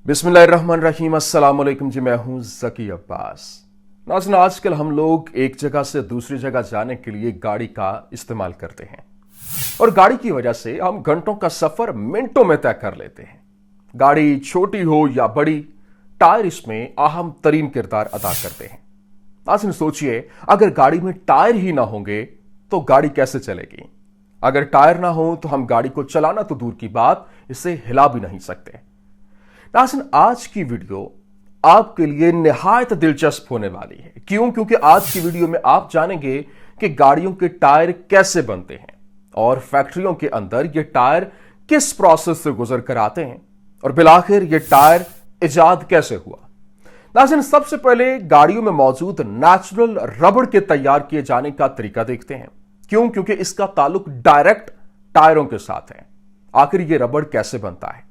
बिस्मिल्लाहिर्रहमानिर्रहीम। अस्सलाम वालेकुम जी, मैं हूं ज़की अब्बास। नाज़रीन, आजकल हम लोग एक जगह से दूसरी जगह जाने के लिए गाड़ी का इस्तेमाल करते हैं और गाड़ी की वजह से हम घंटों का सफर मिनटों में तय कर लेते हैं। गाड़ी छोटी हो या बड़ी, टायर इसमें अहम तरीन किरदार अदा करते हैं। नाज़रीन, सोचिए, अगर गाड़ी में टायर ही ना होंगे तो गाड़ी कैसे चलेगी। अगर टायर ना हो तो हम गाड़ी को चलाना तो दूर की बात, इसे हिला भी नहीं सकते। नाज़रीन, आज की वीडियो आपके लिए निहायत दिलचस्प होने वाली है। क्यों? क्योंकि आज की वीडियो में आप जानेंगे कि गाड़ियों के टायर कैसे बनते हैं और फैक्ट्रियों के अंदर ये टायर किस प्रोसेस से गुजर कर आते हैं और बिलाखिर ये टायर इजाद कैसे हुआ। नाज़रीन, सबसे पहले गाड़ियों में मौजूद नेचुरल रबड़ के तैयार किए जाने का तरीका देखते हैं। क्यों? क्योंकि इसका ताल्लुक डायरेक्ट टायरों के साथ है। आखिर ये रबड़ कैसे बनता है?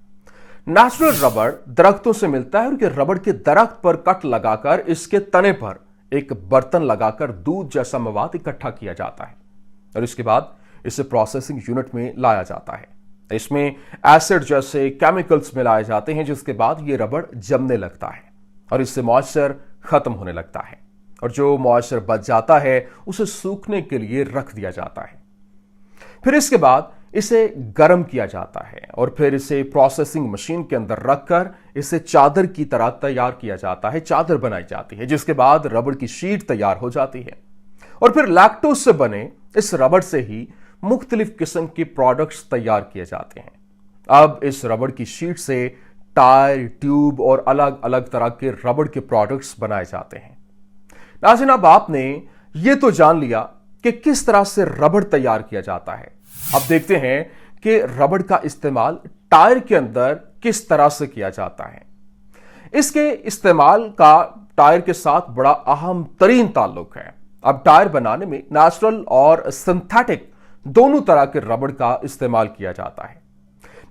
नेचुरल रबड़ दरख्तों से मिलता है और ये रबड़ के दरख्त पर कट लगाकर इसके तने पर एक बर्तन लगाकर दूध जैसा मवाद इकट्ठा किया जाता है और इसके बाद इसे प्रोसेसिंग यूनिट में लाया जाता है। इसमें एसिड जैसे केमिकल्स मिलाए जाते हैं, जिसके बाद ये रबड़ जमने लगता है और इससे मॉइस्चर खत्म होने लगता है और जो मॉइस्चर बच जाता है उसे सूखने के लिए रख दिया जाता है। फिर इसके बाद इसे गर्म किया जाता है और फिर इसे प्रोसेसिंग मशीन के अंदर रखकर इसे चादर की तरह तैयार किया जाता है, चादर बनाई जाती है, जिसके बाद रबड़ की शीट तैयार हो जाती है और फिर लैक्टोज से बने इस रबड़ से ही मुख्तलिफ किस्म के प्रोडक्ट्स तैयार किए जाते हैं। अब इस रबड़ की शीट से टायर, ट्यूब और अलग अलग तरह के रबड़ के प्रोडक्ट्स बनाए जाते हैं। नाज़रीन, अब आपने ये तो जान लिया कि किस तरह से रबड़ तैयार किया जाता है। अब देखते हैं कि रबड़ का इस्तेमाल टायर के अंदर किस तरह से किया जाता है। इसके इस्तेमाल का टायर के साथ बड़ा अहम तरीन ताल्लुक है। अब टायर बनाने में नेचुरल और सिंथेटिक दोनों तरह के रबड़ का इस्तेमाल किया जाता है।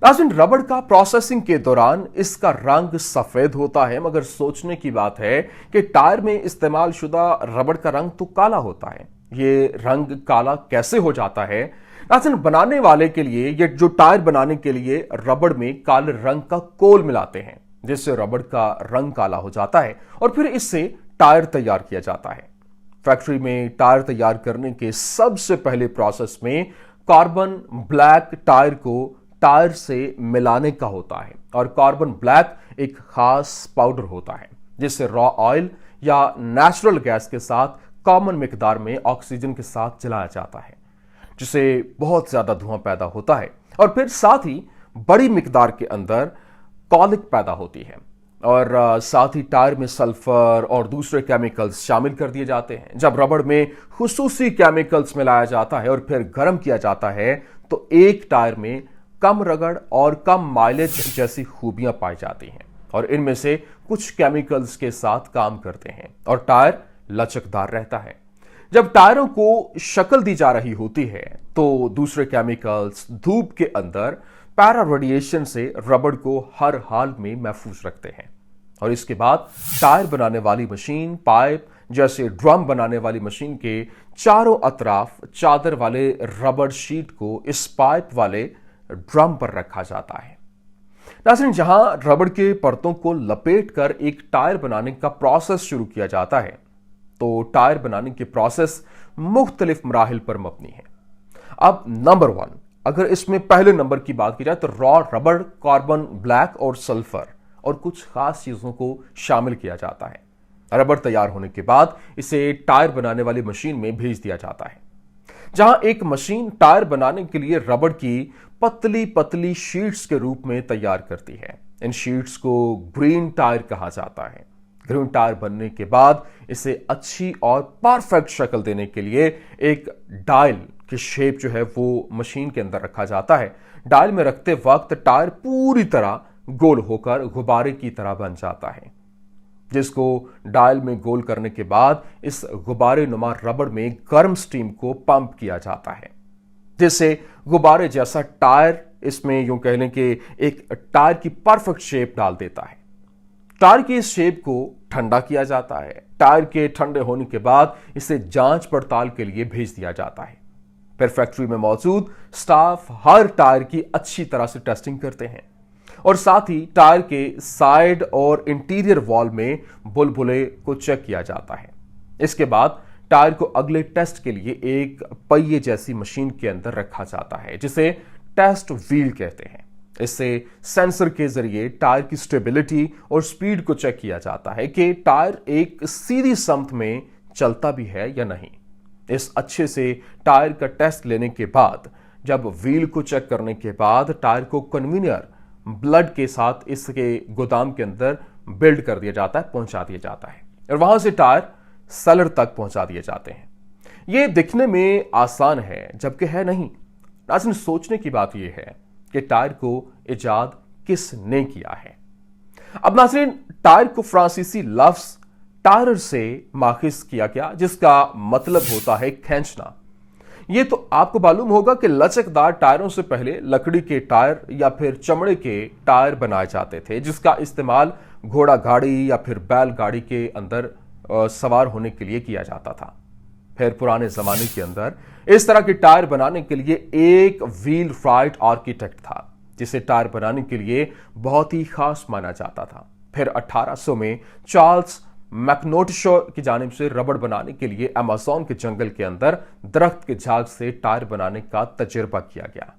नाज़रीन, रबड़ का प्रोसेसिंग के दौरान इसका रंग सफेद होता है, मगर सोचने की बात है कि टायर में इस्तेमाल शुदा रबड़ का रंग तो काला होता है। ये रंग काला कैसे हो जाता है? नाज़रीन, बनाने वाले के लिए, ये जो टायर बनाने के लिए रबड़ में काले रंग का कोल मिलाते हैं, जिससे रबड़ का रंग काला हो जाता है और फिर इससे टायर तैयार किया जाता है। फैक्ट्री में टायर तैयार करने के सबसे पहले प्रोसेस में कार्बन ब्लैक टायर को टायर से मिलाने का होता है और कार्बन ब्लैक एक खास पाउडर होता है जिसे रॉ ऑयल या नेचुरल गैस के साथ कॉमन मिकदार में ऑक्सीजन के साथ जलाया जाता है, जिससे बहुत ज्यादा धुआं पैदा होता है और फिर साथ ही बड़ी मिकदार के अंदर कॉलिक पैदा होती है और साथ ही टायर में सल्फर और दूसरे केमिकल्स शामिल कर दिए जाते हैं। जब रबड़ में खुसूसी केमिकल्स मिलाया जाता है और फिर गर्म किया जाता है तो एक टायर में कम रगड़ और कम माइलेज जैसी खूबियां पाई जाती हैं और इनमें से कुछ केमिकल्स के साथ काम करते हैं और टायर लचकदार रहता है। जब टायरों को शक्ल दी जा रही होती है तो दूसरे केमिकल्स धूप के अंदर पैरा रेडिएशन से रबड़ को हर हाल में महफूज रखते हैं और इसके बाद टायर बनाने वाली मशीन पाइप जैसे ड्रम बनाने वाली मशीन के चारों अतराफ चादर वाले रबड़ शीट को इस पाइप वाले ड्रम पर रखा जाता है। नाज़रीन, जहां रबड़ के परतों को लपेट कर एक टायर बनाने का प्रोसेस शुरू किया जाता है तो टायर बनाने की प्रोसेस मुख्तलिफ मराहिल पर मबनी है। अब नंबर 1, अगर इसमें पहले नंबर की बात की जाए तो रॉ रबड़, कार्बन ब्लैक और सल्फर और कुछ खास चीजों को शामिल किया जाता है। रबड़ तैयार होने के बाद इसे टायर बनाने वाली मशीन में भेज दिया जाता है, जहां एक मशीन टायर बनाने के लिए रबड़ की पतली पतली शीट्स के रूप में तैयार करती है। इन शीट्स को ग्रीन टायर कहा जाता है। ग्रीन टायर बनने के बाद इसे अच्छी और परफेक्ट शक्ल देने के लिए एक डायल की शेप जो है वो मशीन के अंदर रखा जाता है। डायल में रखते वक्त टायर पूरी तरह गोल होकर गुब्बारे की तरह बन जाता है, जिसको डायल में गोल करने के बाद इस गुब्बारे नुमा रबड़ में गर्म स्टीम को पंप किया जाता है, जिससे गुब्बारे जैसा टायर इसमें यूं कह लें कि एक टायर की परफेक्ट शेप डाल देता है। टायर की इस शेप को ठंडा किया जाता है। टायर के ठंडे होने के बाद इसे जांच पड़ताल के लिए भेज दिया जाता है। फिर फैक्ट्री में मौजूद स्टाफ हर टायर की अच्छी तरह से टेस्टिंग करते हैं और साथ ही टायर के साइड और इंटीरियर वॉल में बुलबुले को चेक किया जाता है। इसके बाद टायर को अगले टेस्ट के लिए एक पहिए जैसी मशीन के अंदर रखा जाता है जिसे टेस्ट व्हील कहते हैं। इससे सेंसर के जरिए टायर की स्टेबिलिटी और स्पीड को चेक किया जाता है कि टायर एक सीधी समत में चलता भी है या नहीं। इस अच्छे से टायर का टेस्ट लेने के बाद जब व्हील को चेक करने के बाद टायर को कन्वीनियर ब्लड के साथ इसके गोदाम के अंदर बिल्ड कर दिया जाता है, पहुंचा दिया जाता है और वहां से टायर सेलर तक पहुंचा दिए जाते हैं। यह दिखने में आसान है जबकि है नहीं। नाज़रीन, सोचने की बात यह है कि टायर को इजाद किसने किया है। अब नाज़रीन, टायर को फ्रांसीसी लफ्ज टायर से माखिज किया गया जिसका मतलब होता है खींचना। यह तो आपको मालूम होगा कि लचकदार टायरों से पहले लकड़ी के टायर या फिर चमड़े के टायर बनाए जाते थे जिसका इस्तेमाल घोड़ा गाड़ी या फिर बैलगाड़ी के अंदर सवार होने के लिए किया जाता था। फिर पुराने जमाने के अंदर इस तरह के टायर बनाने के लिए एक व्हील राइट आर्किटेक्ट था जिसे टायर बनाने के लिए बहुत ही खास माना जाता था। फिर 1800 में चार्ल्स मैक्नोटशॉ की जानिब से रबड़ बनाने के लिए अमेज़न के जंगल के अंदर दरख्त के झाग से टायर बनाने का तजुर्बा किया गया।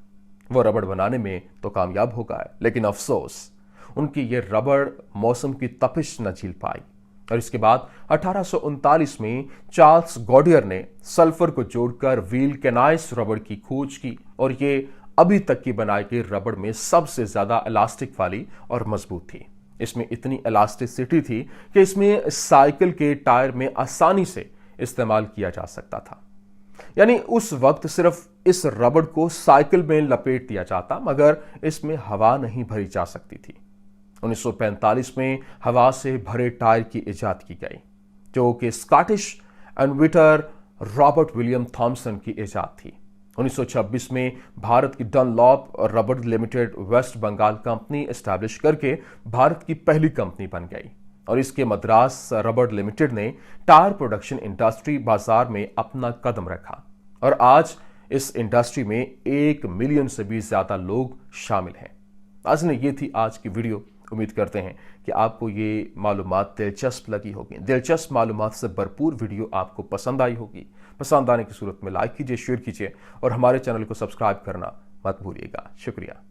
वो रबड़ बनाने में तो कामयाब हो गए, लेकिन अफसोस उनकी ये रबड़ मौसम की तपिश न झेल पाई और इसके बाद 1839 में चार्ल्स गॉडियर ने सल्फर को जोड़कर व्हील कैनाइस रबड़ की खोज की और ये अभी तक की बनाई गई रबड़ में सबसे ज्यादा इलास्टिक वाली और मजबूत थी। इसमें इतनी इलास्टिसिटी थी कि इसमें साइकिल के टायर में आसानी से इस्तेमाल किया जा सकता था। यानी उस वक्त सिर्फ इस रबड़ को साइकिल में लपेट दिया जाता मगर इसमें हवा नहीं भरी जा सकती थी। 1945 में हवा से भरे टायर की इजाद की गई जो कि Scottish inventor Robert William Thomson की इजाद थी। 1926 में भारत की डनलॉप रबड़ limited West Bengal company establish करके भारत की पहली कंपनी बन गई और इसके मद्रास रबड़ लिमिटेड ने टायर प्रोडक्शन इंडस्ट्री बाजार में अपना कदम रखा और आज इस इंडस्ट्री में 1 मिलियन से भी ज्यादा लोग शामिल हैं। आज ने ये थी आज की वीडियो। उम्मीद करते हैं कि आपको ये मालूमात दिलचस्प लगी होगी। दिलचस्प मालूमात से भरपूर वीडियो आपको पसंद आई होगी। पसंद आने की सूरत में लाइक कीजिए, शेयर कीजिए और हमारे चैनल को सब्सक्राइब करना मत भूलिएगा। शुक्रिया।